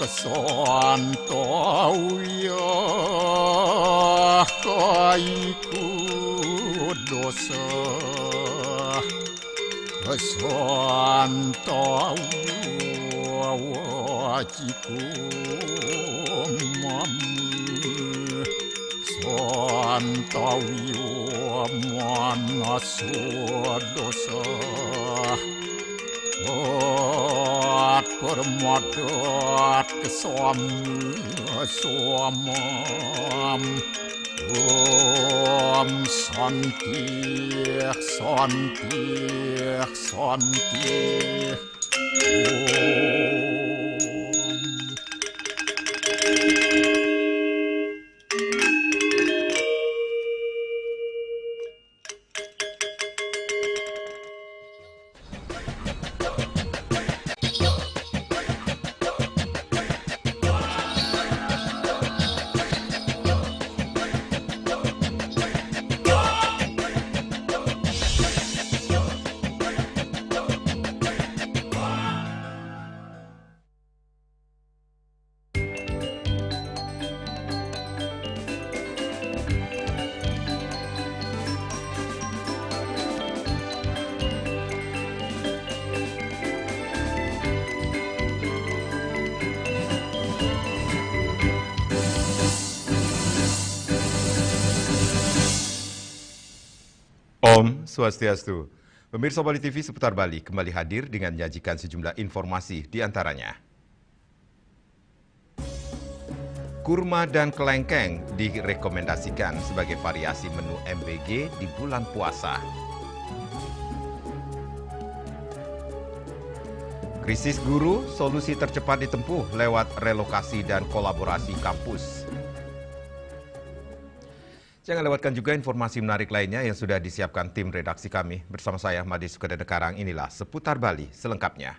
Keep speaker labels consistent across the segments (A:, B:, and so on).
A: kesantauya kaiku dosa kesantauya wajiku mamu santauya manasa dosa permodat kesamam Om Santi Santi Santi
B: Om Swastiastu. Pemirsa Bali TV seputar Bali kembali hadir dengan menyajikan sejumlah informasi di antaranya. Kurma dan kelengkeng direkomendasikan sebagai variasi menu MBG di bulan puasa. Krisis guru, solusi tercepat ditempuh lewat relokasi dan kolaborasi kampus. Jangan lewatkan juga informasi menarik lainnya yang sudah disiapkan tim redaksi kami. Bersama saya, Madi Sukadana Karang, inilah Seputar Bali selengkapnya.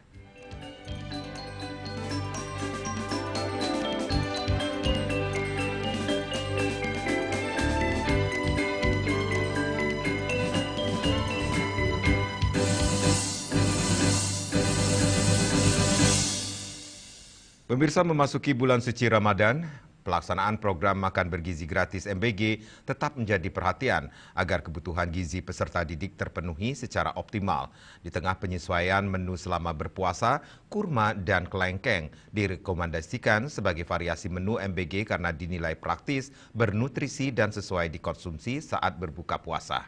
B: Pemirsa, memasuki bulan suci Ramadan, pelaksanaan program makan bergizi gratis MBG tetap menjadi perhatian agar kebutuhan gizi peserta didik terpenuhi secara optimal. Di tengah penyesuaian menu selama berpuasa, kurma dan kelengkeng direkomendasikan sebagai variasi menu MBG karena dinilai praktis, bernutrisi dan sesuai dikonsumsi saat berbuka puasa.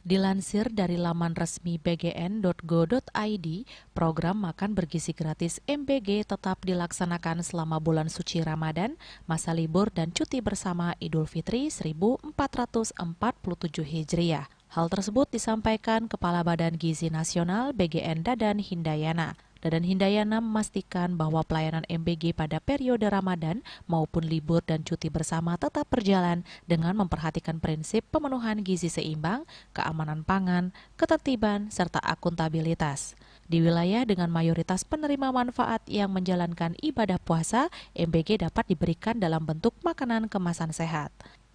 C: Dilansir dari laman resmi bgn.go.id, program makan bergizi gratis MBG tetap dilaksanakan selama bulan suci Ramadan, masa libur dan cuti bersama Idul Fitri 1447 Hijriah. Hal tersebut disampaikan Kepala Badan Gizi Nasional BGN Dadan Hindayana. Dadan Hindayana memastikan bahwa pelayanan MBG pada periode Ramadan maupun libur dan cuti bersama tetap berjalan dengan memperhatikan prinsip pemenuhan gizi seimbang, keamanan pangan, ketertiban, serta akuntabilitas. Di wilayah dengan mayoritas penerima manfaat yang menjalankan ibadah puasa, MBG dapat diberikan dalam bentuk makanan kemasan sehat.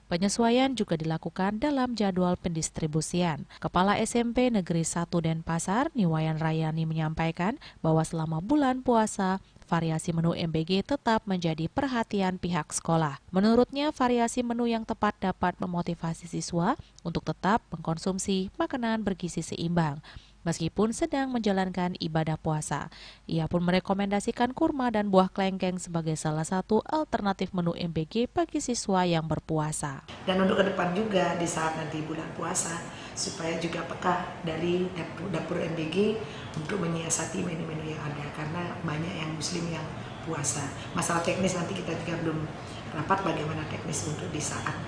C: Penyesuaian juga dilakukan dalam jadwal pendistribusian. Kepala SMP Negeri 1 Denpasar, Niwayan Rayani menyampaikan bahwa selama bulan puasa, variasi menu MBG tetap menjadi perhatian pihak sekolah. Menurutnya, variasi menu yang tepat dapat memotivasi siswa untuk tetap mengkonsumsi makanan bergizi seimbang. Meskipun sedang menjalankan ibadah puasa, ia pun merekomendasikan kurma dan buah kelengkeng sebagai salah satu alternatif menu MBG bagi siswa yang berpuasa.
D: Dan untuk ke depan juga di saat nanti bulan puasa, supaya juga peka dari dapur MBG untuk menyiasati menu-menu yang ada, karena banyak yang muslim yang puasa. Masalah teknis nanti kita juga belum rapat bagaimana teknis untuk di saat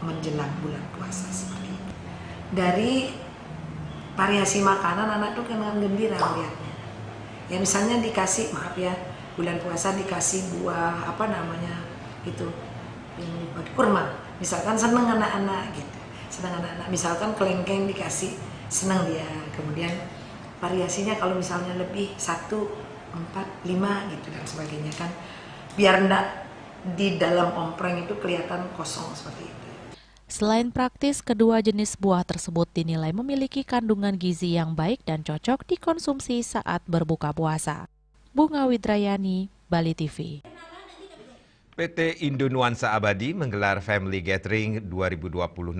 D: menjelang bulan puasa seperti itu. Dari variasi makanan anak tuh kan gembira melihatnya. Ya misalnya dikasih, maaf ya, bulan puasa dikasih buah itu kurma, misalkan seneng anak-anak gitu, seneng anak-anak. Misalkan kelengkeng dikasih, seneng dia. Kemudian variasinya kalau misalnya lebih 1, 4, 5 gitu dan sebagainya kan, biar enggak di dalam ompreng itu kelihatan kosong seperti itu.
C: Selain praktis, kedua jenis buah tersebut dinilai memiliki kandungan gizi yang baik dan cocok dikonsumsi saat berbuka puasa. Bunga Widrayani, Bali TV.
B: PT Indo Nuansa Abadi menggelar Family Gathering 2026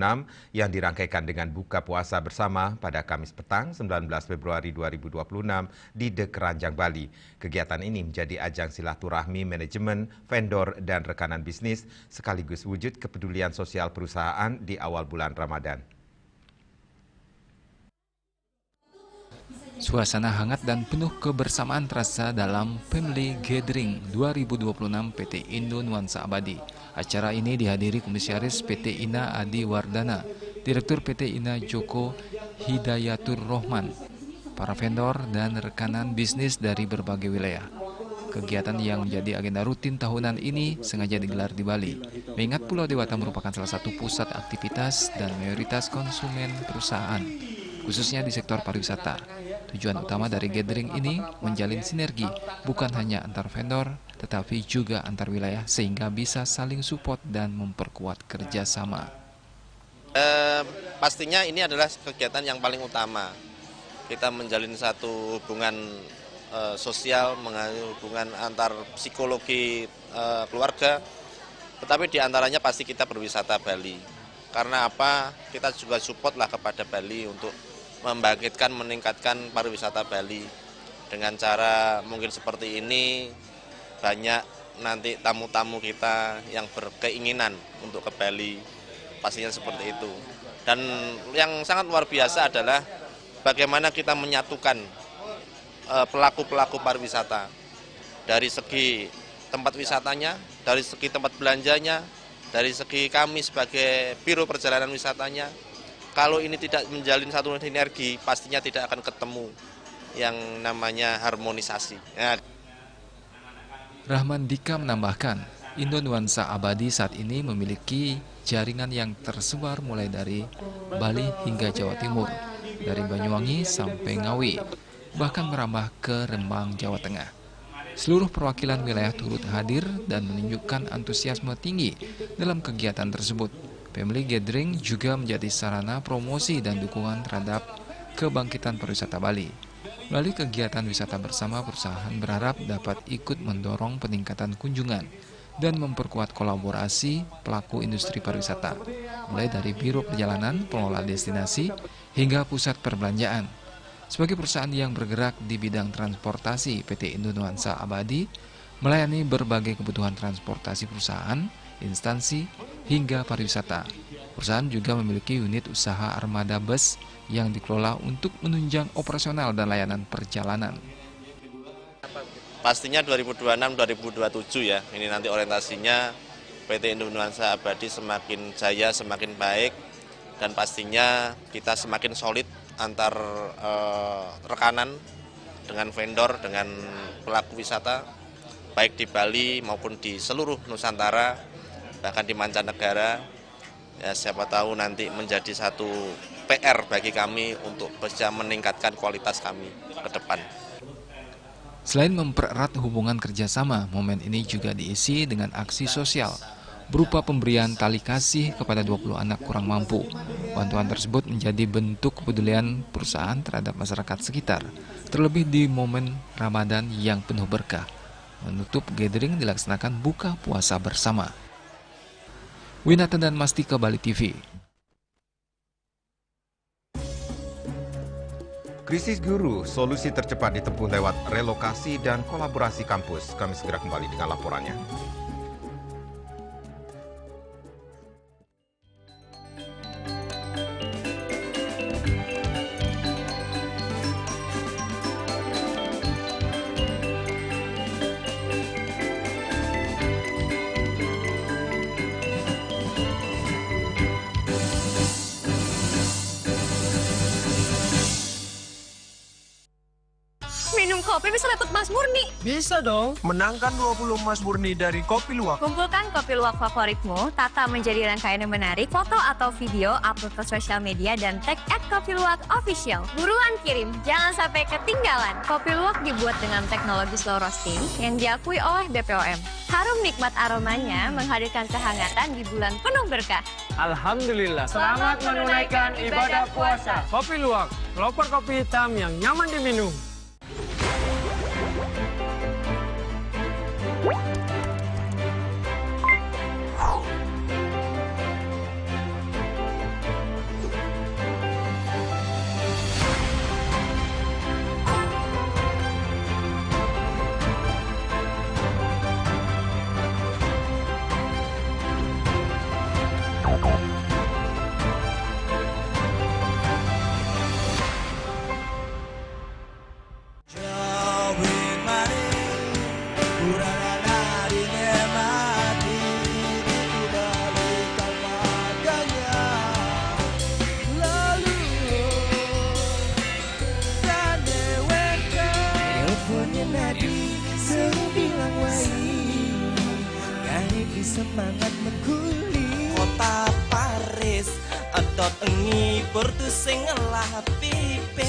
B: yang dirangkaikan dengan buka puasa bersama pada Kamis petang 19 Februari 2026 di The Keranjang, Bali. Kegiatan ini menjadi ajang silaturahmi manajemen, vendor, dan rekanan bisnis sekaligus wujud kepedulian sosial perusahaan di awal bulan Ramadan.
E: Suasana hangat dan penuh kebersamaan terasa dalam Family Gathering 2026 PT Indo Nuansa Abadi. Acara ini dihadiri Komisaris PT INA Adi Wardana, Direktur PT INA Joko Hidayatur Rohman, para vendor dan rekanan bisnis dari berbagai wilayah. Kegiatan yang menjadi agenda rutin tahunan ini sengaja digelar di Bali, mengingat Pulau Dewata merupakan salah satu pusat aktivitas dan mayoritas konsumen perusahaan, khususnya di sektor pariwisata. Tujuan utama dari gathering ini menjalin sinergi, bukan hanya antar vendor, tetapi juga antar wilayah sehingga bisa saling support dan memperkuat kerjasama.
F: Pastinya ini adalah kegiatan yang paling utama. Kita menjalin satu hubungan sosial, hubungan antar psikologi keluarga, tetapi diantaranya pasti kita berwisata Bali. Karena apa? Kita juga support lah kepada Bali untuk membangkitkan, meningkatkan pariwisata Bali. Dengan cara mungkin seperti ini, banyak nanti tamu-tamu kita yang berkeinginan untuk ke Bali, pastinya seperti itu. Dan yang sangat luar biasa adalah bagaimana kita menyatukan pelaku-pelaku pariwisata. Dari segi tempat wisatanya, dari segi tempat belanjanya, dari segi kami sebagai Biro Perjalanan Wisatanya. Kalau ini tidak menjalin satu sinergi, pastinya tidak akan ketemu yang namanya harmonisasi. Ya.
E: Rahman Dika menambahkan, Indo Nuansa Abadi saat ini memiliki jaringan yang tersebar mulai dari Bali hingga Jawa Timur, dari Banyuwangi sampai Ngawi, bahkan merambah ke Rembang, Jawa Tengah. Seluruh perwakilan wilayah turut hadir dan menunjukkan antusiasme tinggi dalam kegiatan tersebut. Family Gathering juga menjadi sarana promosi dan dukungan terhadap kebangkitan pariwisata Bali. Melalui kegiatan wisata bersama, perusahaan berharap dapat ikut mendorong peningkatan kunjungan dan memperkuat kolaborasi pelaku industri pariwisata, mulai dari Biro Perjalanan, pengelola destinasi, hingga pusat perbelanjaan. Sebagai perusahaan yang bergerak di bidang transportasi, PT Indo Nuansa Abadi melayani berbagai kebutuhan transportasi perusahaan, instansi, hingga pariwisata. Perusahaan juga memiliki unit usaha armada bus yang dikelola untuk menunjang operasional dan layanan perjalanan.
F: Pastinya 2026-2027 ya, ini nanti orientasinya PT Indo Nuansa Abadi semakin jaya, semakin baik, dan pastinya kita semakin solid antar rekanan dengan vendor, dengan pelaku wisata, baik di Bali maupun di seluruh Nusantara, bahkan di mancanegara. Ya, siapa tahu nanti menjadi satu PR bagi kami untuk bisa meningkatkan kualitas kami ke depan.
E: Selain mempererat hubungan kerjasama, momen ini juga diisi dengan aksi sosial berupa pemberian tali kasih kepada 20 anak kurang mampu. Bantuan tersebut menjadi bentuk kepedulian perusahaan terhadap masyarakat sekitar, terlebih di momen Ramadan yang penuh berkah. Menutup gathering dilaksanakan buka puasa bersama. Winata dan Mastika, Bali TV.
B: Krisis guru, solusi tercepat ditempuh lewat relokasi dan kolaborasi kampus. Kami segera kembali dengan laporannya.
G: Minum kopi bisa dapat emas murni.
H: Bisa dong. Menangkan 20 emas murni dari Kopi Luwak.
G: Kumpulkan kopi luwak favoritmu, tata menjadi rangkaian yang menarik, foto atau video, upload ke sosial media, dan tag @kopiluwak_official. Buruan kirim, jangan sampai ketinggalan. Kopi luwak dibuat dengan teknologi slow roasting yang diakui oleh BPOM. Harum nikmat aromanya menghadirkan kehangatan di bulan penuh berkah.
H: Alhamdulillah. Selamat menunaikan ibadah puasa. Kopi Luwak, pelopor kopi hitam yang nyaman diminum.
I: Semangat mengguling kota Paris atot engi portu sing ngelah pipes.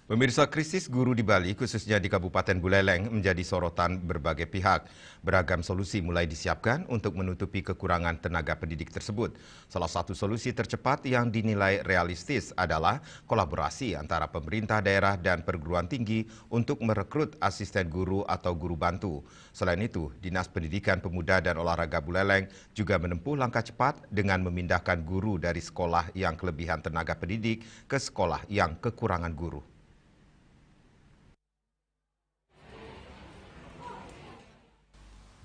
B: Pemirsa, krisis guru di Bali, khususnya di Kabupaten Buleleng, menjadi sorotan berbagai pihak. Beragam solusi mulai disiapkan untuk menutupi kekurangan tenaga pendidik tersebut. Salah satu solusi tercepat yang dinilai realistis adalah kolaborasi antara pemerintah daerah dan perguruan tinggi untuk merekrut asisten guru atau guru bantu. Selain itu, Dinas Pendidikan Pemuda dan Olahraga Buleleng juga menempuh langkah cepat dengan memindahkan guru dari sekolah yang kelebihan tenaga pendidik ke sekolah yang kekurangan guru.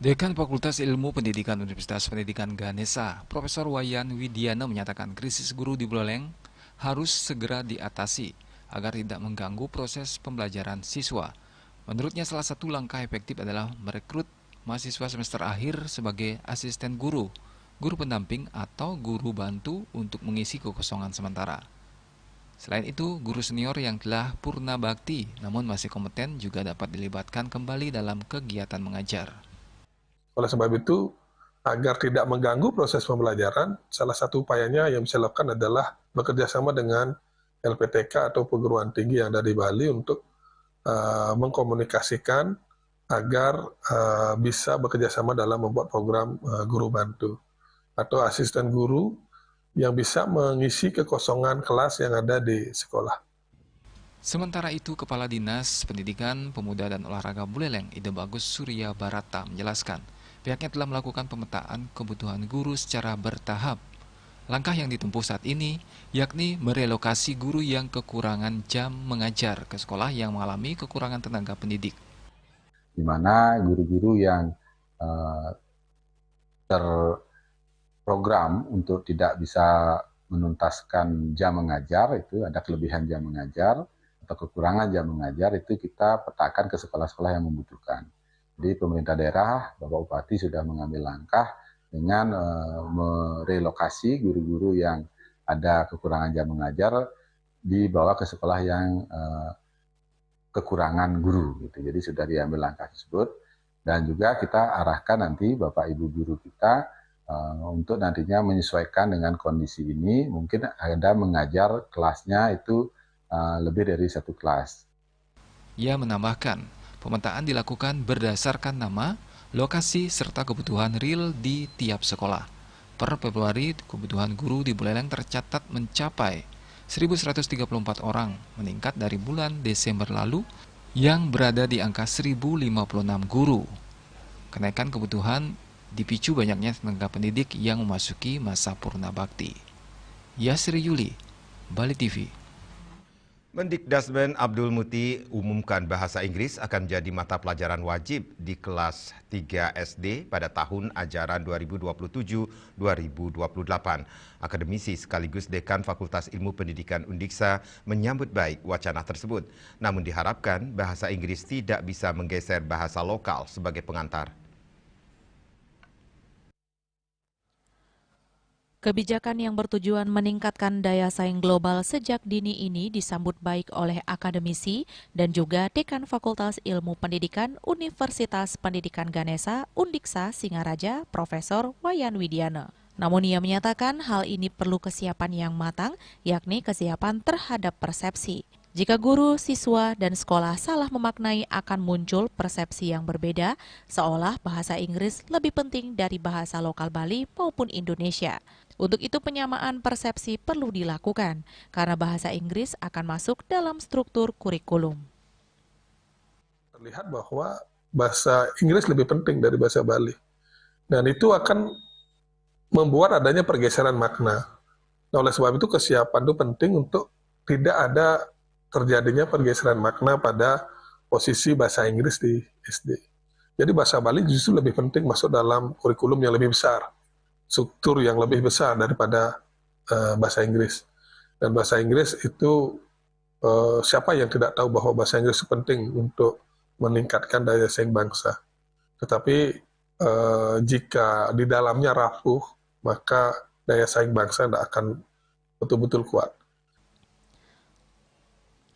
E: Dekan Fakultas Ilmu Pendidikan Universitas Pendidikan Ganesha, Profesor Wayan Widiana menyatakan krisis guru di Buleleng harus segera diatasi agar tidak mengganggu proses pembelajaran siswa. Menurutnya salah satu langkah efektif adalah merekrut mahasiswa semester akhir sebagai asisten guru, guru pendamping atau guru bantu untuk mengisi kekosongan sementara. Selain itu, guru senior yang telah purna bakti namun masih kompeten juga dapat dilibatkan kembali dalam kegiatan mengajar.
J: Oleh sebab itu, agar tidak mengganggu proses pembelajaran, salah satu upayanya yang bisa dilakukan adalah bekerja sama dengan LPTK atau perguruan tinggi yang ada di Bali untuk mengkomunikasikan agar bisa bekerja sama dalam membuat program guru bantu atau asisten guru yang bisa mengisi kekosongan kelas yang ada di sekolah.
E: Sementara itu, Kepala Dinas Pendidikan Pemuda dan Olahraga Buleleng, Ide Bagus Surya Barata, menjelaskan pihaknya telah melakukan pemetaan kebutuhan guru secara bertahap. Langkah yang ditempuh saat ini yakni merelokasi guru yang kekurangan jam mengajar ke sekolah yang mengalami kekurangan tenaga pendidik.
K: Di mana guru-guru yang terprogram untuk tidak bisa menuntaskan jam mengajar, itu ada kelebihan jam mengajar atau kekurangan jam mengajar, itu kita petakan ke sekolah-sekolah yang membutuhkan. Jadi pemerintah daerah, Bapak Bupati sudah mengambil langkah dengan merelokasi guru-guru yang ada kekurangan jam mengajar dibawa ke sekolah yang kekurangan guru. Gitu. Jadi sudah diambil langkah tersebut dan juga kita arahkan nanti Bapak Ibu guru kita untuk nantinya menyesuaikan dengan kondisi ini. Mungkin ada mengajar kelasnya itu lebih dari satu kelas.
E: Ia menambahkan, pemetaan dilakukan berdasarkan nama, lokasi, serta kebutuhan real di tiap sekolah. Per Februari, kebutuhan guru di Buleleng tercatat mencapai 1.134 orang, meningkat dari bulan Desember lalu yang berada di angka 1.056 guru. Kenaikan kebutuhan dipicu banyaknya tenaga pendidik yang memasuki masa purna bakti. Yasri Yuli, Bali TV.
B: Mendikdasmen Abdul Muti umumkan bahasa Inggris akan menjadi mata pelajaran wajib di kelas 3 SD pada tahun ajaran 2027-2028. Akademisi sekaligus Dekan Fakultas Ilmu Pendidikan Undiksa menyambut baik wacana tersebut. Namun diharapkan bahasa Inggris tidak bisa menggeser bahasa lokal sebagai pengantar.
C: Kebijakan yang bertujuan meningkatkan daya saing global sejak dini ini disambut baik oleh akademisi dan juga Dekan Fakultas Ilmu Pendidikan Universitas Pendidikan Ganesha Undiksa Singaraja, Profesor Wayan Widiana. Namun ia menyatakan hal ini perlu kesiapan yang matang, yakni kesiapan terhadap persepsi. Jika guru, siswa, dan sekolah salah memaknai akan muncul persepsi yang berbeda, seolah bahasa Inggris lebih penting dari bahasa lokal Bali maupun Indonesia. Untuk itu penyamaan persepsi perlu dilakukan, karena bahasa Inggris akan masuk dalam struktur kurikulum.
J: Terlihat bahwa bahasa Inggris lebih penting dari bahasa Bali. Dan itu akan membuat adanya pergeseran makna. Nah, oleh sebab itu kesiapan itu penting untuk tidak ada terjadinya pergeseran makna pada posisi bahasa Inggris di SD. Jadi bahasa Bali justru lebih penting masuk dalam kurikulum yang lebih besar, struktur yang lebih besar daripada bahasa Inggris. Dan bahasa Inggris itu siapa yang tidak tahu bahwa bahasa Inggris itu penting untuk meningkatkan daya saing bangsa. Tetapi jika di dalamnya rapuh, maka daya saing bangsa tidak akan betul-betul kuat.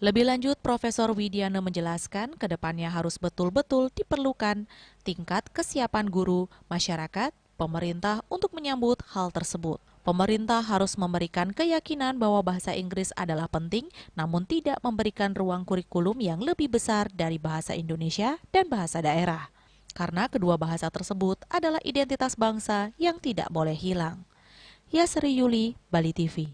C: Lebih lanjut, Profesor Widiana menjelaskan ke depannya harus betul-betul diperlukan tingkat kesiapan guru, masyarakat, pemerintah untuk menyambut hal tersebut. Pemerintah harus memberikan keyakinan bahwa bahasa Inggris adalah penting, namun tidak memberikan ruang kurikulum yang lebih besar dari bahasa Indonesia dan bahasa daerah. Karena kedua bahasa tersebut adalah identitas bangsa yang tidak boleh hilang. Yasri Yuli, Bali TV.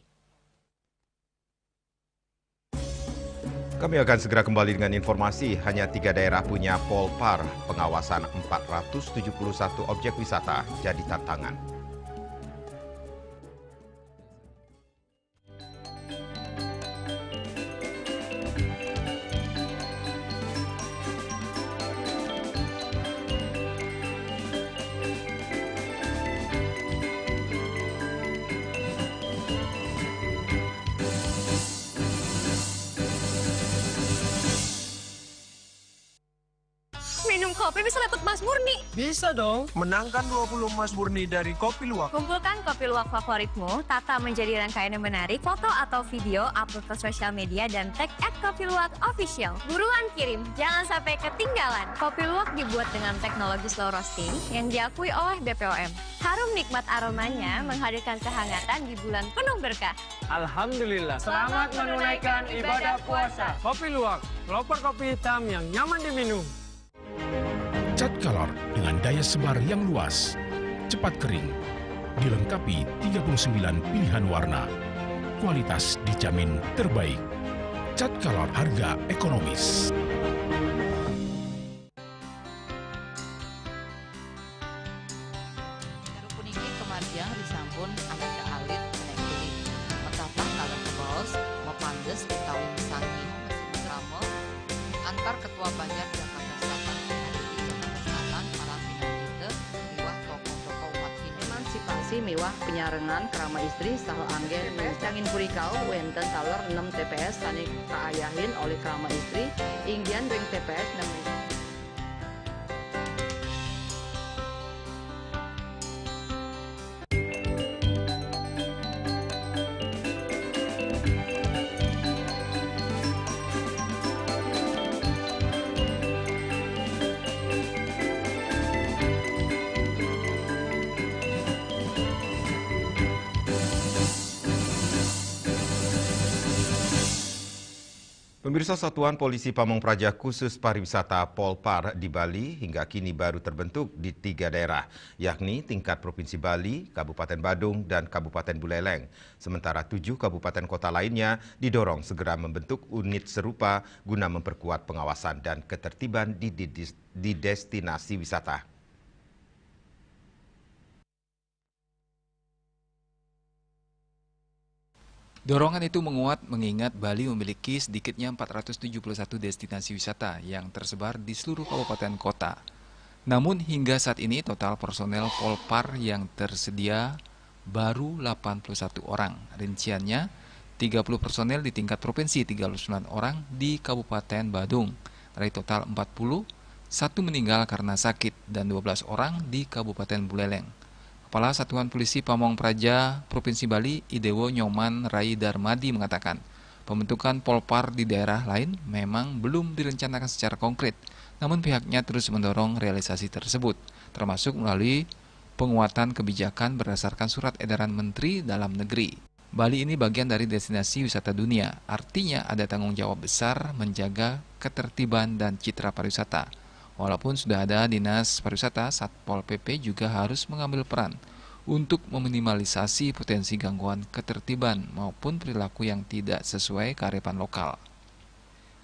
B: Kami akan segera kembali dengan informasi. Hanya 3 daerah punya Polpar. Pengawasan 471 objek wisata jadi tantangan.
G: Minum kopi bisa dapat emas murni.
H: Bisa dong, menangkan 20 emas murni dari Kopi Luwak.
G: Kumpulkan kopi luwak favoritmu, tata menjadi rangkaian yang menarik, foto atau video, upload ke sosial media, dan tag @kopiluwakofficial. Buruan kirim, jangan sampai ketinggalan. Kopi luwak dibuat dengan teknologi slow roasting yang diakui oleh BPOM. Harum nikmat aromanya menghadirkan kehangatan di bulan penuh berkah.
H: Alhamdulillah, selamat menunaikan ibadah puasa. Kopi Luwak, pelopor kopi hitam yang nyaman diminum.
L: Cat color dengan daya sebar yang luas, cepat kering, dilengkapi 39 pilihan warna. Kualitas dijamin terbaik. Cat color harga ekonomis.
M: Jeruk kuningnya kematian disampun anak ke alit menek kuning. Metapa kalau kebos, mepandes ditawin sangi, mesin drama, antar ketua banyak Jakarta Selatan hari di Jakarta Selatan para finalite miwah tokoh-tokoh umat Hindu. Emansipasi miwah penyarengan kerama istri saha anggen Cangin Purikau wenten taler 6 TPS tani kaayahin oleh kerama istri inggian beng TPS 6.
B: Pemirsa, Satuan Polisi Pamong Praja Khusus Pariwisata Polpar di Bali hingga kini baru terbentuk di 3 daerah, yakni tingkat Provinsi Bali, Kabupaten Badung, dan Kabupaten Buleleng. Sementara 7 kabupaten kota lainnya didorong segera membentuk unit serupa guna memperkuat pengawasan dan ketertiban di destinasi wisata.
E: Dorongan itu menguat mengingat Bali memiliki sedikitnya 471 destinasi wisata yang tersebar di seluruh kabupaten kota. Namun hingga saat ini total personel Polpar yang tersedia baru 81 orang. Rinciannya 30 personel di tingkat provinsi, 39 orang di Kabupaten Badung. Dari total 40, 1 meninggal karena sakit dan 12 orang di Kabupaten Buleleng. Kepala Satuan Polisi Pamong Praja Provinsi Bali, Idewo Nyoman Rai Darmadi mengatakan, pembentukan Polpar di daerah lain memang belum direncanakan secara konkret, namun pihaknya terus mendorong realisasi tersebut, termasuk melalui penguatan kebijakan berdasarkan surat edaran Menteri Dalam Negeri. Bali ini bagian dari destinasi wisata dunia, artinya ada tanggung jawab besar menjaga ketertiban dan citra pariwisata. Walaupun sudah ada Dinas Pariwisata, Satpol PP juga harus mengambil peran untuk meminimalisasi potensi gangguan ketertiban maupun perilaku yang tidak sesuai kearifan lokal.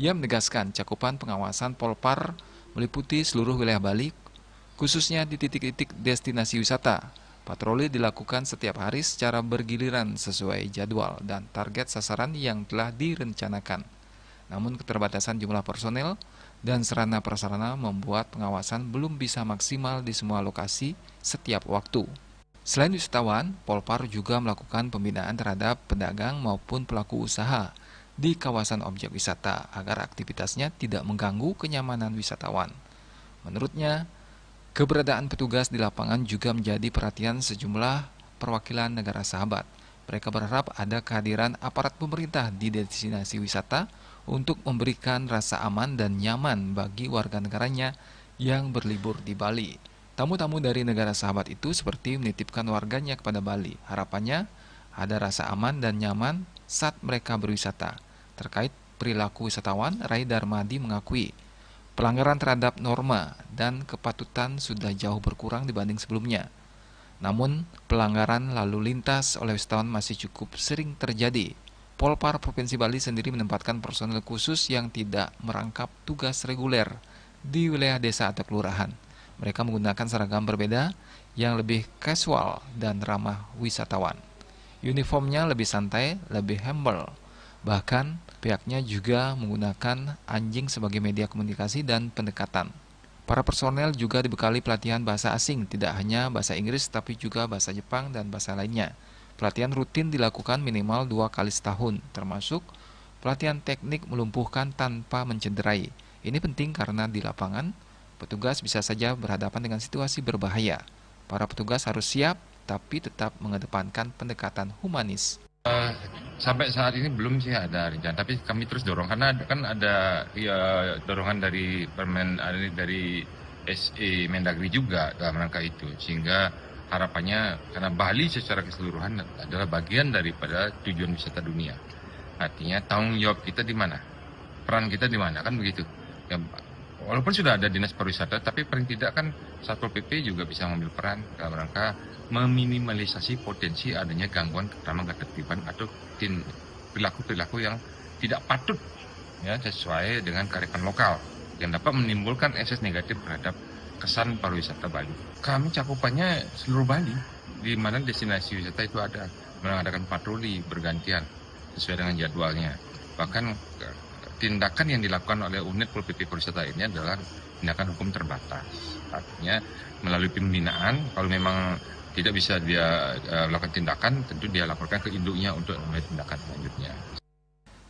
E: Ia menegaskan cakupan pengawasan Polpar meliputi seluruh wilayah Bali, khususnya di titik-titik destinasi wisata. Patroli dilakukan setiap hari secara bergiliran sesuai jadwal dan target sasaran yang telah direncanakan. Namun keterbatasan jumlah personel dan sarana prasarana membuat pengawasan belum bisa maksimal di semua lokasi setiap waktu. Selain wisatawan, Polpar juga melakukan pembinaan terhadap pedagang maupun pelaku usaha di kawasan objek wisata agar aktivitasnya tidak mengganggu kenyamanan wisatawan. Menurutnya, keberadaan petugas di lapangan juga menjadi perhatian sejumlah perwakilan negara sahabat. Mereka berharap ada kehadiran aparat pemerintah di destinasi wisata untuk memberikan rasa aman dan nyaman bagi warga negaranya yang berlibur di Bali. Tamu-tamu dari negara sahabat itu seperti menitipkan warganya kepada Bali. Harapannya ada rasa aman dan nyaman saat mereka berwisata. Terkait perilaku wisatawan, Rai Darmadi mengakui pelanggaran terhadap norma dan kepatutan sudah jauh berkurang dibanding sebelumnya. Namun, pelanggaran lalu lintas oleh wisatawan masih cukup sering terjadi. Polpar Provinsi Bali sendiri menempatkan personel khusus yang tidak merangkap tugas reguler di wilayah desa atau kelurahan. Mereka menggunakan seragam berbeda yang lebih casual dan ramah wisatawan. Uniformnya lebih santai, lebih humble. Bahkan pihaknya juga menggunakan anjing sebagai media komunikasi dan pendekatan. Para personel juga dibekali pelatihan bahasa asing, tidak hanya bahasa Inggris tapi juga bahasa Jepang dan bahasa lainnya. Pelatihan rutin dilakukan minimal 2 kali setahun, termasuk pelatihan teknik melumpuhkan tanpa mencederai. Ini penting karena di lapangan, petugas bisa saja berhadapan dengan situasi berbahaya. Para petugas harus siap, tapi tetap mengedepankan pendekatan humanis.
N: Sampai saat ini belum sih ada rencana, tapi kami terus dorong karena kan ada dorongan dari dari SE Mendagri juga dalam rangka itu, sehingga harapannya karena Bali secara keseluruhan adalah bagian daripada tujuan wisata dunia. Artinya tanggung jawab kita di mana, peran kita di mana, kan begitu. Ya, walaupun sudah ada dinas pariwisata, tapi paling tidak kan Satpol PP juga bisa mengambil peran dalam rangka meminimalisasi potensi adanya gangguan ketertiban atau perilaku-perilaku yang tidak patut ya sesuai dengan kearifan lokal yang dapat menimbulkan ekses negatif terhadap kesan pariwisata Bali. Kami cakupannya seluruh Bali, di mana destinasi wisata itu ada mengadakan patroli bergantian sesuai dengan jadwalnya. Bahkan tindakan yang dilakukan oleh unit Pol PP Pariwisata ini adalah tindakan hukum terbatas. Artinya melalui pembinaan, kalau memang tidak bisa dia melakukan tindakan, tentu dia laporkan ke induknya untuk memulai tindakan selanjutnya.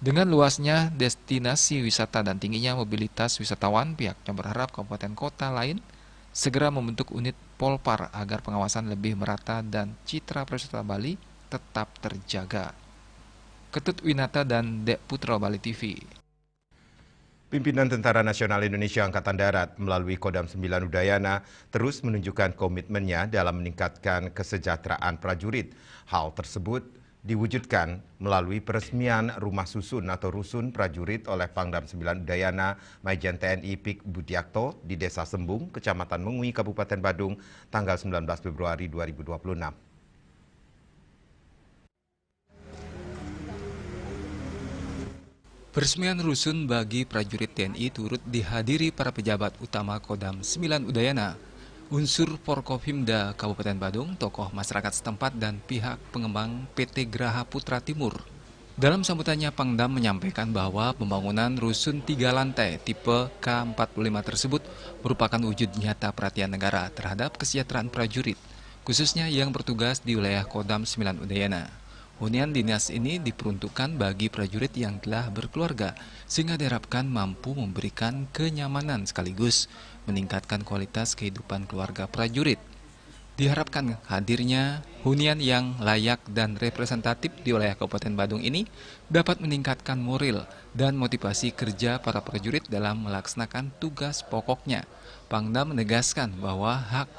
E: Dengan luasnya destinasi wisata dan tingginya mobilitas wisatawan, pihaknya berharap kabupaten kota lain segera membentuk unit Polpar agar pengawasan lebih merata dan citra pariwisata Bali tetap terjaga. Ketut Winata dan Dek Putra Bali TV.
B: Pimpinan Tentara Nasional Indonesia Angkatan Darat melalui Kodam 9 Udayana terus menunjukkan komitmennya dalam meningkatkan kesejahteraan prajurit. Hal tersebut diwujudkan melalui peresmian rumah susun atau rusun prajurit oleh Pangdam 9 Udayana Majen TNI Pik Budiakto di Desa Sembung, Kecamatan Mengui, Kabupaten Badung, tanggal 19 Februari 2026.
E: Peresmian rusun bagi prajurit TNI turut dihadiri para pejabat utama Kodam 9 Udayana, unsur Forkopimda Kabupaten Badung, tokoh masyarakat setempat, dan pihak pengembang PT Graha Putra Timur. Dalam sambutannya, Pangdam menyampaikan bahwa pembangunan rusun 3 lantai tipe K45 tersebut merupakan wujud nyata perhatian negara terhadap kesejahteraan prajurit, khususnya yang bertugas di wilayah Kodam 9 Udayana. Hunian dinas ini diperuntukkan bagi prajurit yang telah berkeluarga, sehingga diharapkan mampu memberikan kenyamanan sekaligus meningkatkan kualitas kehidupan keluarga prajurit. Diharapkan hadirnya hunian yang layak dan representatif di wilayah Kabupaten Badung ini dapat meningkatkan moral dan motivasi kerja para prajurit dalam melaksanakan tugas pokoknya. Pangdam menegaskan bahwa hak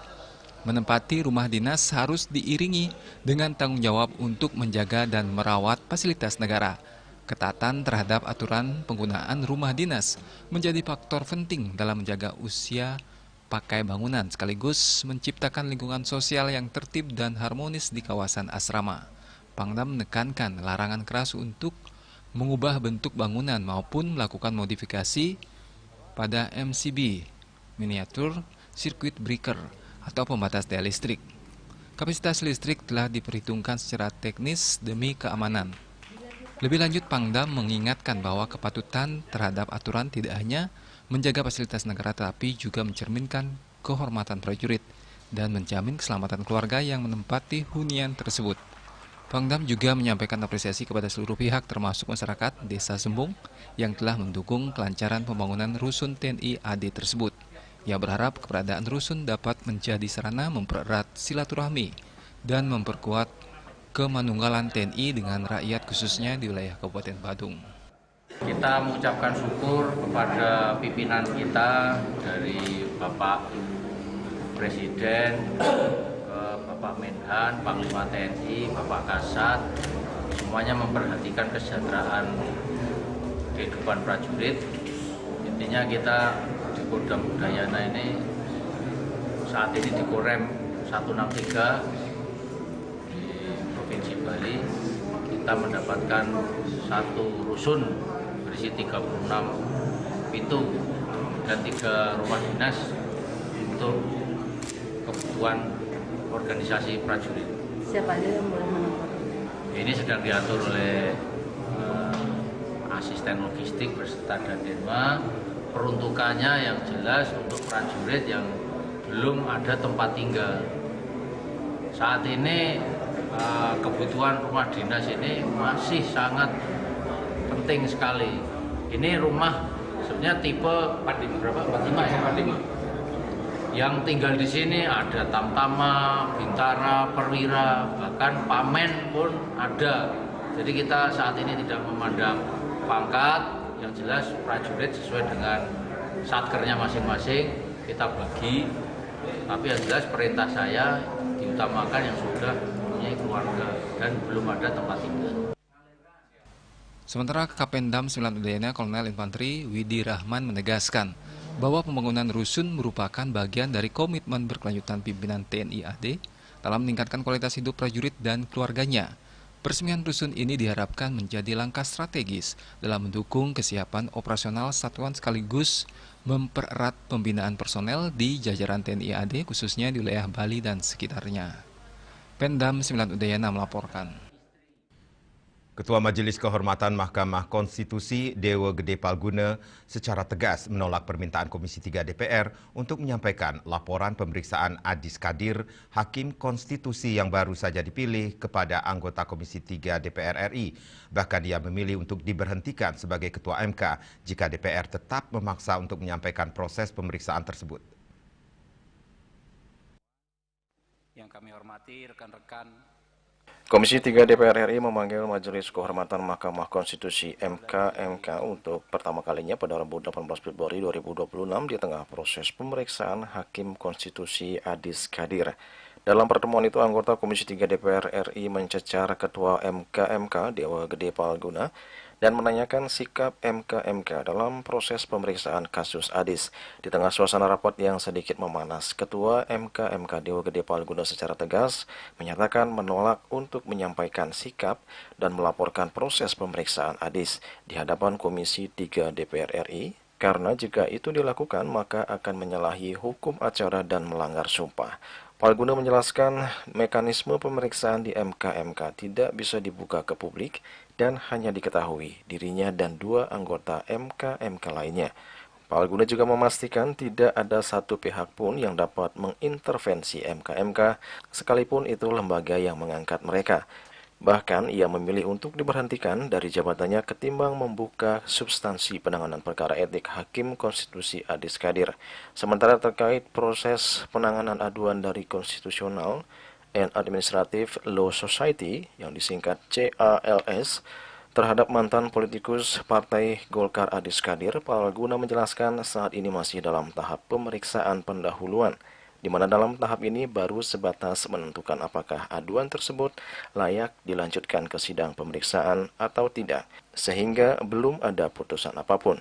E: menempati rumah dinas harus diiringi dengan tanggung jawab untuk menjaga dan merawat fasilitas negara. Ketatan terhadap aturan penggunaan rumah dinas menjadi faktor penting dalam menjaga usia pakai bangunan sekaligus menciptakan lingkungan sosial yang tertib dan harmonis di kawasan asrama. Pangdam menekankan larangan keras untuk mengubah bentuk bangunan maupun melakukan modifikasi pada MCB, miniatur circuit breaker atau pembatas daya listrik. Kapasitas listrik telah diperhitungkan secara teknis demi keamanan. Lebih lanjut, Pangdam mengingatkan bahwa kepatutan terhadap aturan tidak hanya menjaga fasilitas negara tetapi juga mencerminkan kehormatan prajurit dan menjamin keselamatan keluarga yang menempati hunian tersebut. Pangdam juga menyampaikan apresiasi kepada seluruh pihak termasuk masyarakat Desa Sembung yang telah mendukung kelancaran pembangunan rusun TNI AD tersebut. Ia berharap keberadaan rusun dapat menjadi sarana mempererat silaturahmi dan memperkuat kemanunggalan TNI dengan rakyat khususnya di wilayah Kabupaten Badung.
O: Kita mengucapkan syukur kepada pimpinan kita dari Bapak Presiden, Bapak Menhan, Panglima TNI, Bapak Kasat, semuanya memperhatikan kesejahteraan kehidupan prajurit. Intinya kita di Kodam Udayana ini saat ini di Korem 163 di Provinsi Bali, kita mendapatkan satu rusun berisi 36 pintu dan 3 rumah dinas untuk kebutuhan organisasi prajurit.
P: Siapa aja yang boleh menempati?
O: Ini sedang diatur oleh asisten logistik beserta Dandenma. Peruntukannya yang jelas untuk prajurit yang belum ada tempat tinggal. Saat ini kebutuhan rumah dinas ini masih sangat penting sekali. Ini rumah sebenarnya tipe 45 berapa? 45 ya, 45. Yang tinggal di sini ada Tamtama, Bintara, Perwira, bahkan Pamen pun ada. Jadi kita saat ini tidak memandang pangkat, yang jelas prajurit sesuai dengan satkernya masing-masing kita bagi. Tapi yang jelas perintah saya diutamakan yang sudah mempunyai keluarga dan belum ada tempat tinggal.
E: Sementara Kapendam 9 Udayana Kolonel Infanteri Widi Rahman menegaskan bahwa pembangunan rusun merupakan bagian dari komitmen berkelanjutan pimpinan TNI AD dalam meningkatkan kualitas hidup prajurit dan keluarganya. Peresmian rusun ini diharapkan menjadi langkah strategis dalam mendukung kesiapan operasional satuan sekaligus mempererat pembinaan personel di jajaran TNI AD khususnya di wilayah Bali dan sekitarnya. Pendam 9 Udayana melaporkan.
B: Ketua Majelis Kehormatan Mahkamah Konstitusi Dewa Gede Palguna secara tegas menolak permintaan Komisi 3 DPR untuk menyampaikan laporan pemeriksaan Adis Kadir, Hakim Konstitusi yang baru saja dipilih kepada anggota Komisi 3 DPR RI. Bahkan dia memilih untuk diberhentikan sebagai Ketua MK jika DPR tetap memaksa untuk menyampaikan proses pemeriksaan tersebut.
Q: Yang kami hormati rekan-rekan,
R: Komisi 3 DPR RI memanggil Majelis Kehormatan Mahkamah Konstitusi (MK) untuk pertama kalinya pada Rabu 18 Februari 2026 di tengah proses pemeriksaan Hakim Konstitusi Adis Kadir. Dalam pertemuan itu, anggota Komisi 3 DPR RI mencecar Ketua MK Dewa Gede Palguna dan menanyakan sikap MK dalam proses pemeriksaan kasus Adis. Di tengah suasana rapat yang sedikit memanas, Ketua MK Dewa Gede Palguna secara tegas menyatakan menolak untuk menyampaikan sikap dan melaporkan proses pemeriksaan Adis di hadapan Komisi 3 DPR RI, karena jika itu dilakukan maka akan menyalahi hukum acara dan melanggar sumpah. Palguna menjelaskan mekanisme pemeriksaan di MK tidak bisa dibuka ke publik dan hanya diketahui dirinya dan 2 anggota MK lainnya. Palguna juga memastikan tidak ada satu pihak pun yang dapat mengintervensi MK sekalipun itu lembaga yang mengangkat mereka. Bahkan, ia memilih untuk diberhentikan dari jabatannya ketimbang membuka substansi penanganan perkara etik Hakim Konstitusi Adis Kadir. Sementara terkait proses penanganan aduan dari Konstitusional and Administrative Law Society yang disingkat CALS terhadap mantan politikus Partai Golkar Adis Kadir, Palguna menjelaskan saat ini masih dalam tahap pemeriksaan pendahuluan, di mana dalam tahap ini baru sebatas menentukan apakah aduan tersebut layak dilanjutkan ke sidang pemeriksaan atau tidak, sehingga belum ada putusan apapun.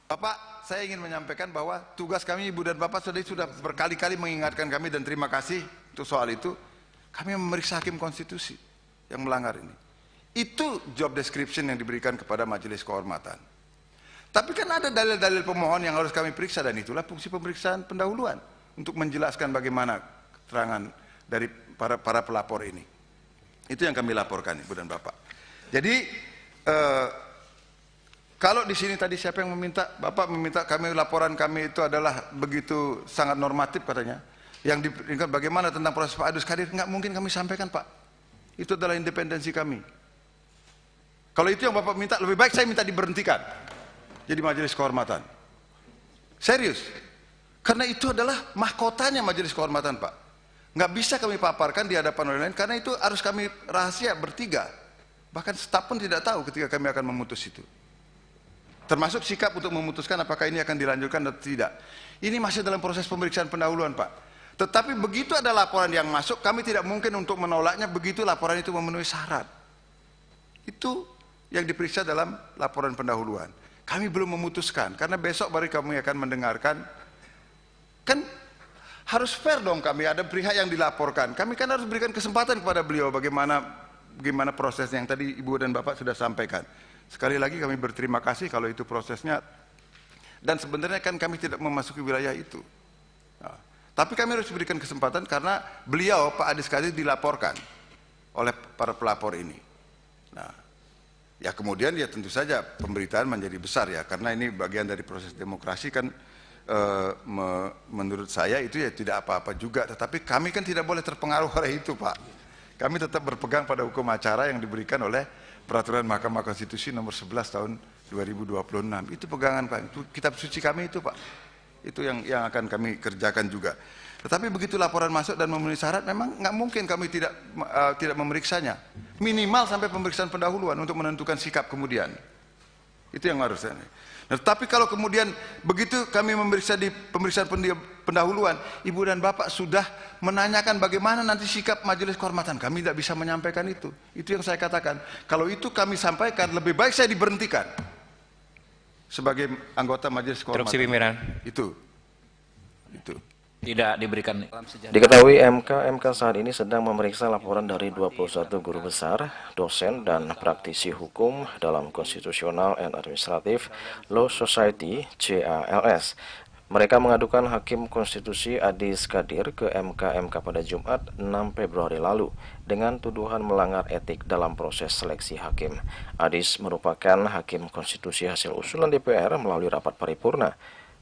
S: Bapak, saya ingin menyampaikan bahwa tugas kami, Ibu dan Bapak sudah berkali-kali mengingatkan kami dan terima kasih untuk soal itu. Kami memeriksa Hakim Konstitusi yang melanggar ini. Itu job description yang diberikan kepada Majelis Kehormatan. Tapi kan ada dalil-dalil pemohon yang harus kami periksa, dan itulah fungsi pemeriksaan pendahuluan untuk menjelaskan bagaimana keterangan dari para pelapor ini. Itu yang kami laporkan, Ibu dan Bapak. Jadi kalau di sini tadi siapa yang meminta, Bapak meminta kami laporan kami itu adalah begitu sangat normatif katanya. Yang diberikan bagaimana tentang proses Pak Adis Kadir, nggak mungkin kami sampaikan, Pak. Itu adalah independensi kami. Kalau itu yang Bapak minta, lebih baik saya minta diberhentikan jadi Majelis Kehormatan. Serius. Karena itu adalah mahkotanya Majelis Kehormatan, Pak. Nggak bisa kami paparkan di hadapan orang lain, karena itu harus kami rahasia bertiga. Bahkan staf pun tidak tahu ketika kami akan memutus itu. Termasuk sikap untuk memutuskan apakah ini akan dilanjutkan atau tidak. Ini masih dalam proses pemeriksaan pendahuluan, Pak. Tetapi begitu ada laporan yang masuk, kami tidak mungkin untuk menolaknya begitu laporan itu memenuhi syarat. Itu yang diperiksa dalam laporan pendahuluan. Kami belum memutuskan, karena besok baru kami akan mendengarkan. Kan harus fair dong kami, ada pihak yang dilaporkan. Kami kan harus berikan kesempatan kepada beliau bagaimana prosesnya yang tadi Ibu dan Bapak sudah sampaikan. Sekali lagi kami berterima kasih kalau itu prosesnya. Dan sebenarnya kan kami tidak memasuki wilayah itu. Nah, tapi kami harus berikan kesempatan karena beliau, Pak Adis Kadir, dilaporkan oleh para pelapor ini. Nah, ya kemudian ya tentu saja pemberitaan menjadi besar ya, karena ini bagian dari proses demokrasi kan. Menurut saya itu ya tidak apa-apa juga, tetapi kami kan tidak boleh terpengaruh oleh itu, Pak. Kami tetap berpegang pada hukum acara yang diberikan oleh Peraturan Mahkamah Konstitusi nomor 11 tahun 2026. Itu pegangan Pak, itu kitab suci kami itu, Pak. Itu yang akan kami kerjakan juga. Tetapi begitu laporan masuk dan memenuhi syarat, memang nggak mungkin kami tidak memeriksanya. Minimal sampai pemeriksaan pendahuluan untuk menentukan sikap kemudian. Itu yang harus. Nah, tapi kalau kemudian begitu kami memeriksa di pemeriksaan pendahuluan, Ibu dan Bapak sudah menanyakan bagaimana nanti sikap Majelis Kehormatan, kami tidak bisa menyampaikan itu. Itu yang saya katakan. Kalau itu kami sampaikan, lebih baik saya diberhentikan sebagai anggota Majelis Kehormatan.
T: Instruksi pimpinan.
S: Itu.
T: Tidak diberikan.
R: Diketahui MK saat ini sedang memeriksa laporan dari 21 guru besar, dosen, dan praktisi hukum dalam Constitutional and Administrative Law Society (CALS). Mereka mengadukan Hakim Konstitusi Adis Kadir ke MK pada Jumat 6 Februari lalu dengan tuduhan melanggar etik dalam proses seleksi hakim. Adis merupakan Hakim Konstitusi hasil usulan DPR melalui rapat paripurna.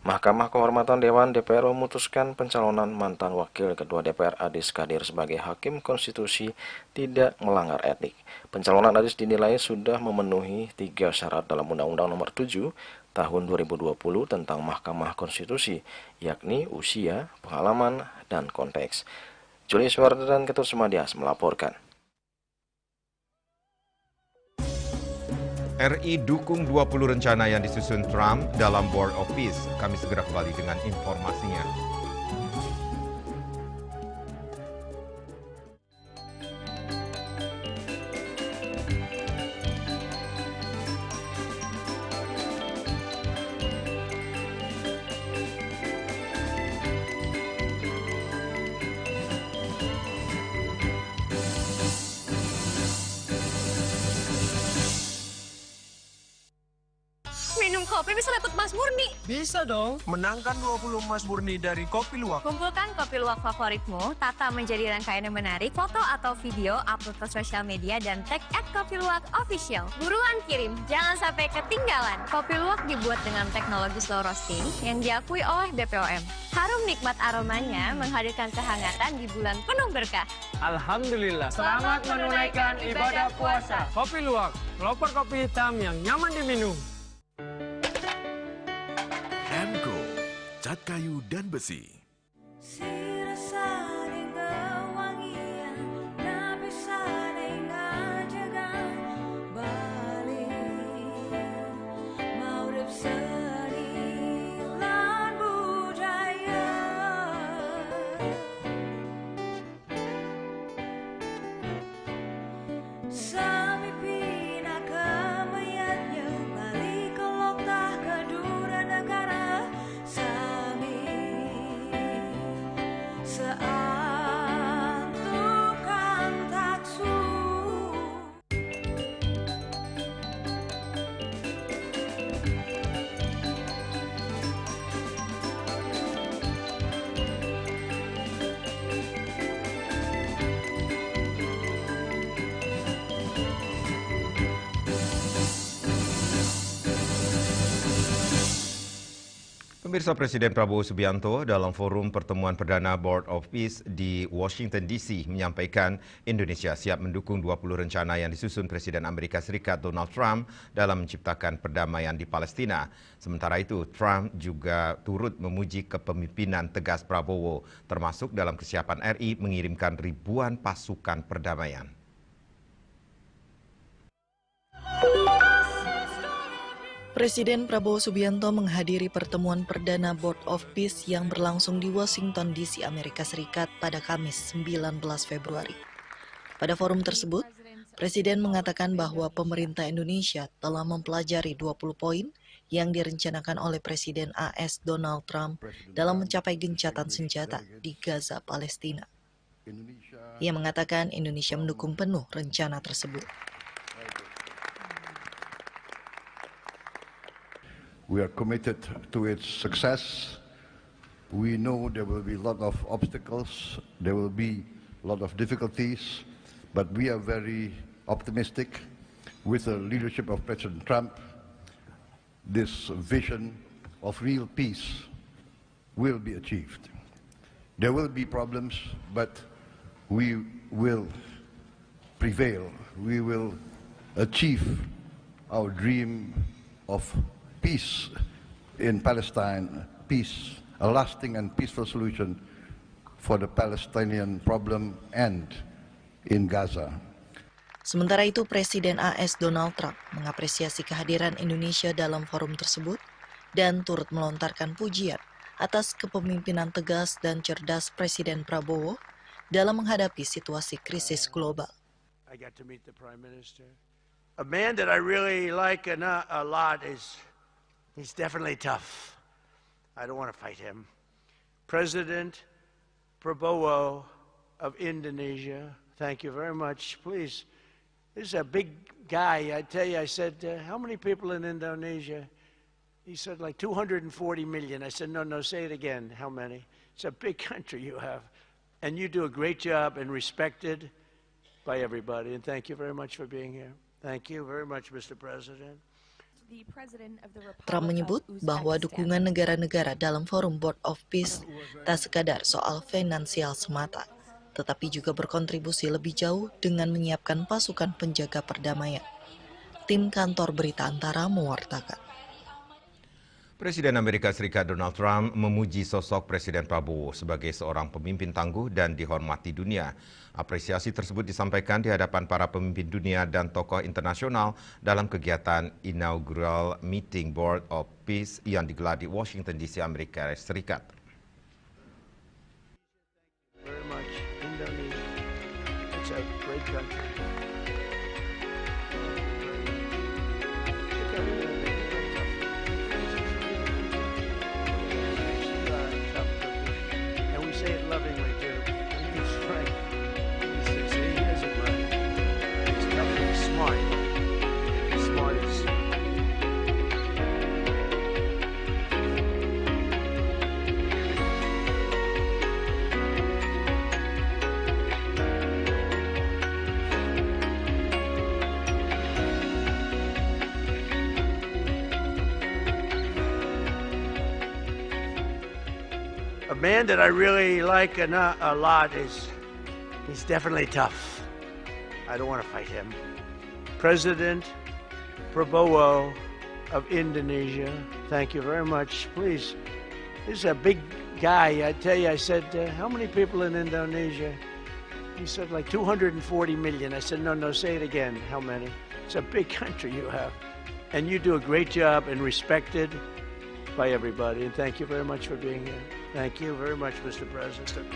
R: Mahkamah Kehormatan Dewan DPR memutuskan pencalonan mantan Wakil Ketua DPR Adis Kadir sebagai Hakim Konstitusi tidak melanggar etik. Pencalonan Adis dinilai sudah memenuhi 3 syarat dalam Undang-Undang Nomor 7 Tahun 2020 tentang Mahkamah Konstitusi, yakni usia, pengalaman, dan konteks. Julius Warda dan Ketut Sumadias melaporkan.
B: RI dukung 20 rencana yang disusun Trump dalam Board of Peace. Kami segera kembali dengan informasinya.
G: Minum kopi bisa dapat Mas Murni.
H: Bisa dong, menangkan 20 emas murni dari Kopi Luwak.
G: Kumpulkan kopi luwak favoritmu, tata menjadi rangkaian yang menarik, foto atau video, upload ke sosial media, dan tag @kopiluwak_official. Buruan kirim, jangan sampai ketinggalan. Kopi luwak dibuat dengan teknologi slow roasting yang diakui oleh BPOM. Harum nikmat aromanya menghadirkan kehangatan di bulan penuh berkah.
H: Alhamdulillah, selamat menunaikan ibadah puasa. Kopi Luwak, pelopor kopi hitam yang nyaman diminum.
T: Emco, cat kayu dan besi.
B: Pemirsa, Presiden Prabowo Subianto dalam forum pertemuan perdana Board of Peace di Washington DC menyampaikan Indonesia siap mendukung 20 rencana yang disusun Presiden Amerika Serikat Donald Trump dalam menciptakan perdamaian di Palestina. Sementara itu, Trump juga turut memuji kepemimpinan tegas Prabowo, termasuk dalam kesiapan RI mengirimkan ribuan pasukan perdamaian.
U: Presiden Prabowo Subianto menghadiri pertemuan perdana Board of Peace yang berlangsung di Washington DC, Amerika Serikat pada Kamis 19 Februari. Pada forum tersebut, Presiden mengatakan bahwa pemerintah Indonesia telah mempelajari 20 poin yang direncanakan oleh Presiden AS Donald Trump dalam mencapai gencatan senjata di Gaza, Palestina. Ia mengatakan Indonesia mendukung penuh rencana tersebut.
V: We are committed to its success. We know there will be a lot of obstacles, there will be a lot of difficulties, but we are very optimistic with the leadership of President Trump. This vision of real peace will be achieved. There will be problems, but we will prevail. We will achieve our dream of peace in Palestine, peace, a lasting and peaceful solution for the Palestinian problem and in Gaza.
U: Sementara itu, Presiden AS Donald Trump mengapresiasi kehadiran Indonesia dalam forum tersebut dan turut melontarkan pujian atas kepemimpinan tegas dan cerdas Presiden Prabowo dalam menghadapi situasi krisis global.
W: I got to meet the Prime Minister. A man that I really like a lot is he's definitely tough. I don't want to fight him. President Prabowo of Indonesia, thank you very much. Please, this is a big guy. I tell you, I said, how many people in Indonesia? He said like 240 million. I said, no, say it again. How many? It's a big country you have. And you do a great job and respected by everybody. And thank you very much for being here. Thank you very much, Mr. President.
U: Trump menyebut bahwa dukungan negara-negara dalam forum Board of Peace tak sekadar soal finansial semata, tetapi juga berkontribusi lebih jauh dengan menyiapkan pasukan penjaga perdamaian. Tim kantor berita Antara mewartakan.
B: Presiden Amerika Serikat Donald Trump memuji sosok Presiden Prabowo sebagai seorang pemimpin tangguh dan dihormati dunia. Apresiasi tersebut disampaikan di hadapan para pemimpin dunia dan tokoh internasional dalam kegiatan Inaugural Meeting Board of Peace yang digelar di Washington DC, Amerika Serikat.
W: Very much, Indonesia. It's a great country. Say it lovingly too. He's strength. He doesn't run. He's tough. He's smart. He's smart as man that I really like a lot is, he's definitely tough. I don't want to fight him. President Prabowo of Indonesia, thank you very much. Please, this is a big guy. I tell you, I said, how many people in Indonesia? He said like 240 million. I said, no, say it again. How many? It's a big country you have. And you do a great job and respected by everybody. And thank you very much for being here. Thank you very much, Mr. President.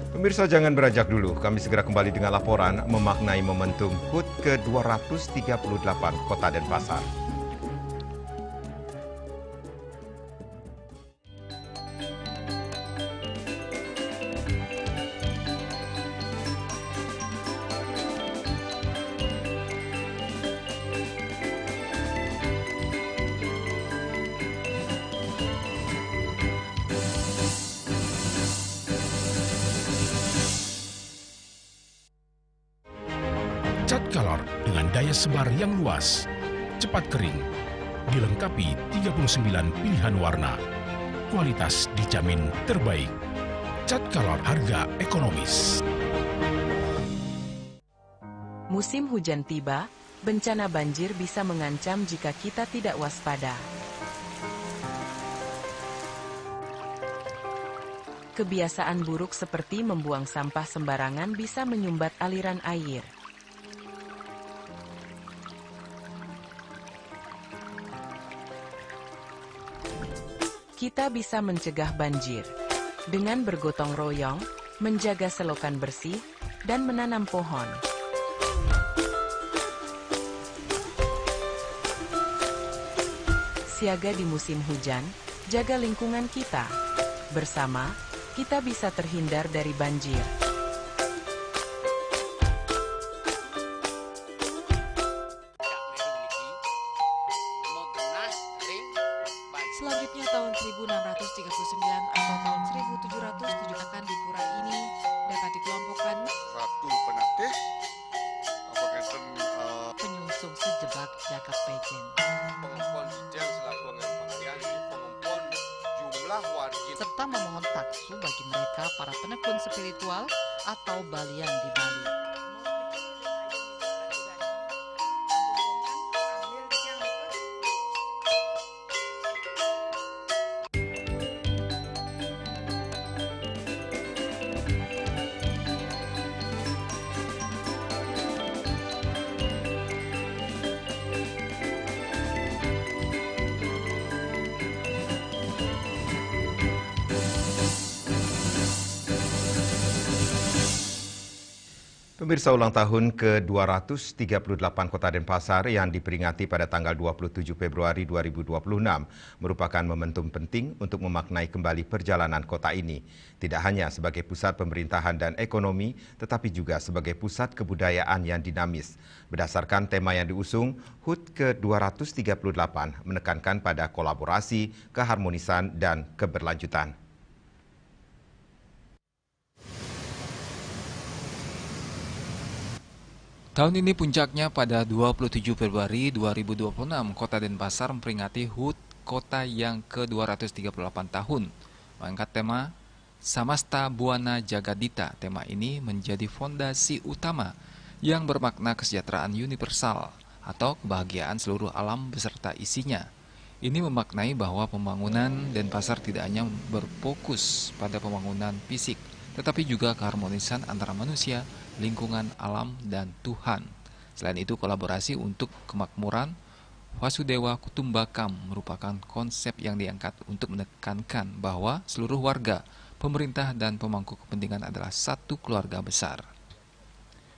B: Pemirsa, jangan beranjak dulu, kami segera kembali dengan laporan memaknai momentum HUT ke-238 Kota Denpasar.
L: Cat Color dengan daya sebar yang luas, cepat kering, dilengkapi 39 pilihan warna. Kualitas dijamin terbaik. Cat Color, harga ekonomis.
A: Musim hujan tiba, bencana banjir bisa mengancam jika kita tidak waspada. Kebiasaan buruk seperti membuang sampah sembarangan bisa menyumbat aliran air. Kita bisa mencegah banjir dengan bergotong royong, menjaga selokan bersih, dan menanam pohon. Siaga di musim hujan, jaga lingkungan kita. Bersama, kita bisa terhindar dari banjir.
C: Selanjutnya tahun 1639 atau tahun 1707 akan di pura ini dapat dikelompokkan
D: Ratu Penatih,
C: penyungsung sejebak Jakab Pejen,
D: pengumpul sejel selaku anggaran pengalian di pengumpul jumlah warga
M: serta memohon taksu bagi mereka para penekun spiritual atau balian di Bali.
B: Pemirsa, ulang tahun ke-238 Kota Denpasar yang diperingati pada tanggal 27 Februari 2026 merupakan momentum penting untuk memaknai kembali perjalanan kota ini. Tidak hanya sebagai pusat pemerintahan dan ekonomi, tetapi juga sebagai pusat kebudayaan yang dinamis. Berdasarkan tema yang diusung, HUT ke-238 menekankan pada kolaborasi, keharmonisan, dan keberlanjutan.
E: Tahun ini puncaknya pada 27 Februari 2026, Kota Denpasar memperingati HUT Kota yang ke-238 tahun. Mengangkat tema Samasta Buana Jagadita. Tema ini menjadi fondasi utama yang bermakna kesejahteraan universal atau kebahagiaan seluruh alam beserta isinya. Ini memaknai bahwa pembangunan Denpasar tidak hanya berfokus pada pembangunan fisik, tetapi juga keharmonisan antara manusia, lingkungan, alam, dan Tuhan. Selain itu, kolaborasi untuk kemakmuran Wasudewa Kutumbakam merupakan konsep yang diangkat untuk menekankan bahwa seluruh warga, pemerintah, dan pemangku kepentingan adalah satu keluarga besar.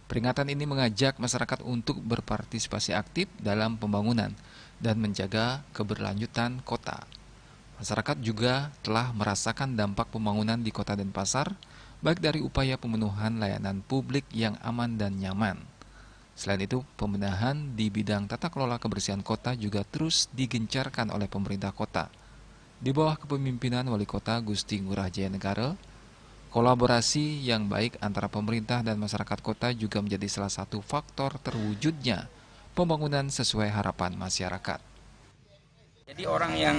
E: Peringatan ini mengajak masyarakat untuk berpartisipasi aktif dalam pembangunan dan menjaga keberlanjutan kota. Masyarakat juga telah merasakan dampak pembangunan di Kota Denpasar, baik dari upaya pemenuhan layanan publik yang aman dan nyaman. Selain itu, pembenahan di bidang tata kelola kebersihan kota juga terus digencarkan oleh pemerintah kota. Di bawah kepemimpinan Wali Kota Gusti Ngurah Jaya Negara, kolaborasi yang baik antara pemerintah dan masyarakat kota juga menjadi salah satu faktor terwujudnya pembangunan sesuai harapan masyarakat.
F: Jadi orang yang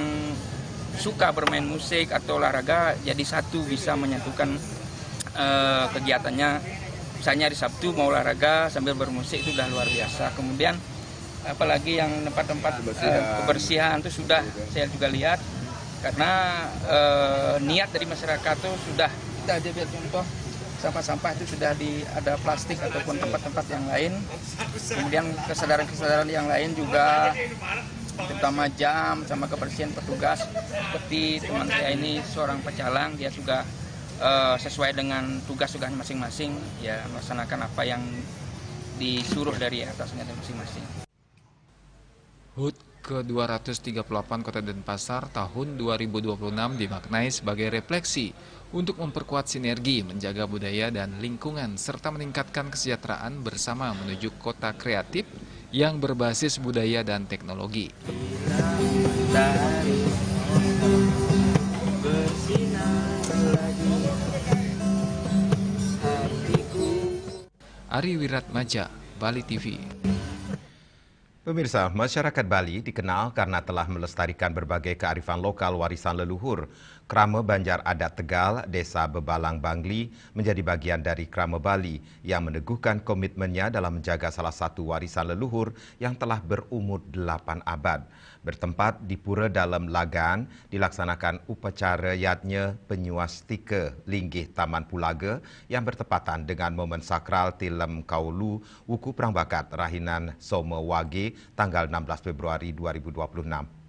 F: suka bermain musik atau olahraga jadi satu, bisa menyatukan kegiatannya. Misalnya hari Sabtu mau olahraga sambil bermusik itu sudah luar biasa. Kemudian apalagi yang tempat-tempat kebersihan itu sudah saya juga lihat, karena niat dari masyarakat itu sudah ada, biar contoh sampah-sampah itu sudah ada plastik ataupun tempat-tempat yang lain. Kemudian kesadaran-kesadaran yang lain juga, terutama jam sama kebersihan petugas. Seperti teman saya ini seorang pecalang, dia juga sesuai dengan tugas-tugas masing-masing, ya melaksanakan apa yang disuruh dari atasnya masing-masing.
E: HUT ke-238 Kota Denpasar tahun 2026 dimaknai sebagai refleksi untuk memperkuat sinergi, menjaga budaya dan lingkungan, serta meningkatkan kesejahteraan bersama menuju kota kreatif yang berbasis budaya dan teknologi. Ari Wiratmaja, Bali TV.
B: Pemirsa, masyarakat Bali dikenal karena telah melestarikan berbagai kearifan lokal warisan leluhur. Krama Banjar Adat Tegal, Desa Bebalang Bangli menjadi bagian dari Krama Bali yang meneguhkan komitmennya dalam menjaga salah satu warisan leluhur yang telah berumur 8 abad. Bertempat di Pura Dalam Lagaan, dilaksanakan upacara yatnya penyuastika linggih Taman Pulaga yang bertepatan dengan momen sakral Tilem Kaulu Wuku Prangbakat Rahinan Soma Wage tanggal 16 Februari 2026.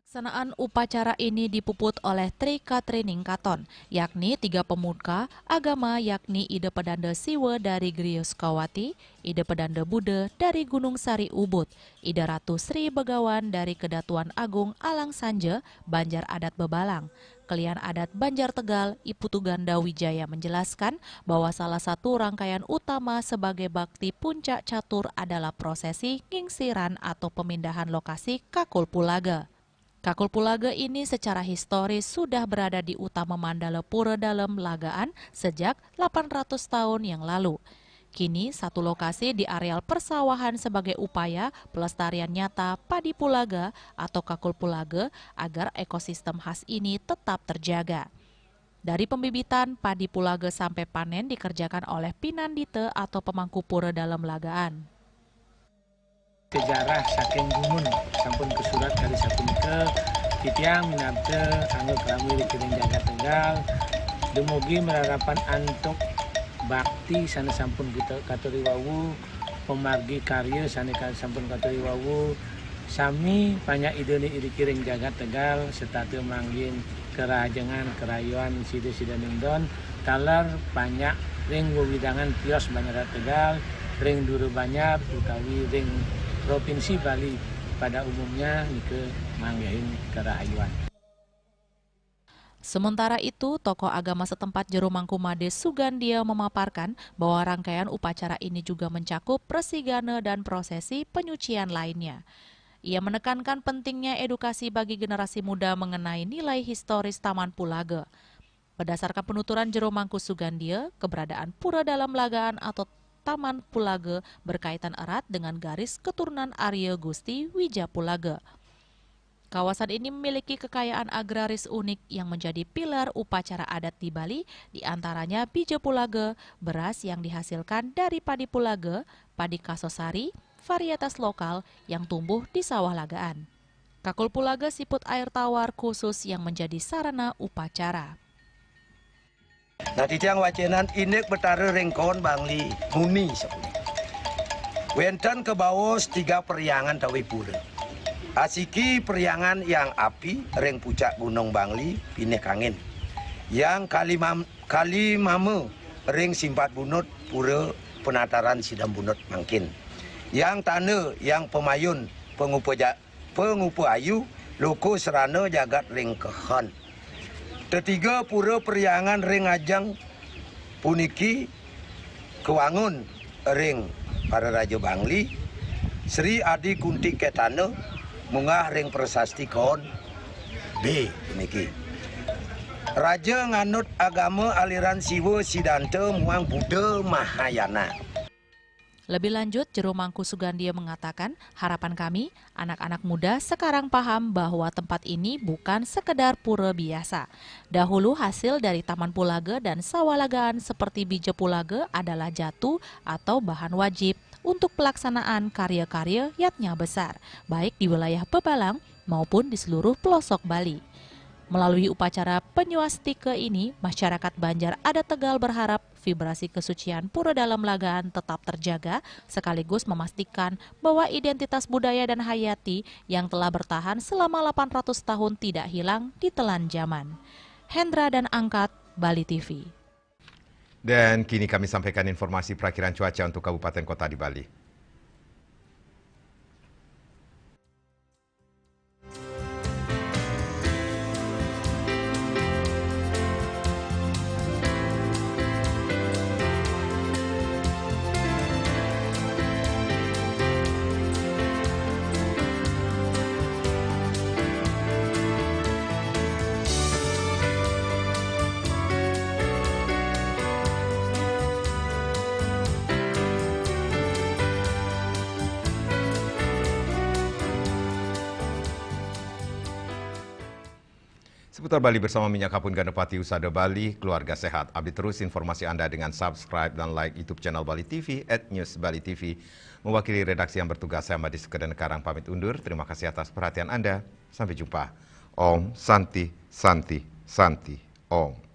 C: Pelaksanaan upacara ini dipuput oleh Trika Training Katon, yakni 3 pemuka agama yakni Ida Pedanda Siwa dari Grius Kawati, Ida Pedanda Buddha dari Gunung Sari Ubud, Ida Ratu Sri Begawan dari Kedatuan Agung Alang Sanja, Banjar Adat Bebalang. Kelian Adat Banjar Tegal, Ipu Tuganda Wijaya menjelaskan bahwa salah satu rangkaian utama sebagai bakti puncak catur adalah prosesi ngingsiran atau pemindahan lokasi Kakul Pulaga. Kakul Pulaga ini secara historis sudah berada di utama Mandala Pura Dalam Lagaan sejak 800 tahun yang lalu. Kini satu lokasi di areal persawahan sebagai upaya pelestarian nyata padi Pulaga atau Kakul Pulaga agar ekosistem khas ini tetap terjaga. Dari pembibitan padi Pulaga sampai panen dikerjakan oleh Pinandite atau pemangku Pura Dalam Lagaan.
I: Sejarah saking gumun sampun kesurat kali sapunika titiang minabte anggo kami dikiring jaga Tegal dumugi melarapan antuk bakti sana sampun katuri wawu pemargi karya sana sampun katuri wawu sami banyak ide iri kiring jaga Tegal serta teu manggin kerajangan kerayuan sida-sida ningdon taler banyak ring widangan kios Banjar Tegal ring duru banyak utawi ring Provinsi Bali pada umumnya ke manggahin kerahayuan.
C: Sementara itu, tokoh agama setempat Jero Mangkumade Sugandia memaparkan bahwa rangkaian upacara ini juga mencakup presigana dan prosesi penyucian lainnya. Ia menekankan pentingnya edukasi bagi generasi muda mengenai nilai historis Taman Pulaga. Berdasarkan penuturan Jero Mangku Sugandia, keberadaan Pura Dalam Lagaan atau Taman Pulaga berkaitan erat dengan garis keturunan Arya Gusti Wijapulaga. Kawasan ini memiliki kekayaan agraris unik yang menjadi pilar upacara adat di Bali, diantaranya bija Pulaga, beras yang dihasilkan dari padi Pulaga, padi Kasosari, varietas lokal yang tumbuh di sawah lagaan. Kakul Pulaga siput air tawar khusus yang menjadi sarana upacara.
K: Nah, titiang wacenan inek betara rengkon Bangli muni sepuluh. Wenten ke bawah 3 periangan tawi pura. Asiki periangan yang api reng puncak Gunung Bangli pinek angin. Yang kali mame reng simpat bunut pura penataran sidam bunut mangkin. Yang tanah yang pemayun pengupa ayu loko serana jagat reng kehon. Ketiga pura periangan ring ajang puniki kewangun ring para Raja Bangli, Sri Adi Kunti Ketana, munggah ring prasasti kon B niki. Raja nganut agama aliran Siwa Siddhanta muang Buddha Mahayana.
C: Lebih lanjut, Jero Mangku Sugandia mengatakan, harapan kami, anak-anak muda sekarang paham bahwa tempat ini bukan sekedar pura biasa. Dahulu hasil dari Taman Pulaga dan Sawalagaan seperti Bija Pulaga adalah jatuh atau bahan wajib untuk pelaksanaan karya-karya yatnya besar, baik di wilayah Bebalang maupun di seluruh pelosok Bali. Melalui upacara penyuastike ini, masyarakat Banjar Adat Tegal berharap vibrasi kesucian Pura Dalam Lagaan tetap terjaga, sekaligus memastikan bahwa identitas budaya dan hayati yang telah bertahan selama 800 tahun tidak hilang ditelan zaman. Hendra dan Angkat, Bali TV.
B: Dan kini kami sampaikan informasi perakhiran cuaca untuk kabupaten kota di Bali. Seputar Bali bersama Minyak Kapur Gandapati Usada Bali, keluarga sehat. Update terus informasi Anda dengan subscribe dan like YouTube channel Bali TV @newsbali.tv. Mewakili redaksi yang bertugas, saya Madi Sukedan Karang pamit undur. Terima kasih atas perhatian Anda. Sampai jumpa. Om Santi Santi Santi Om.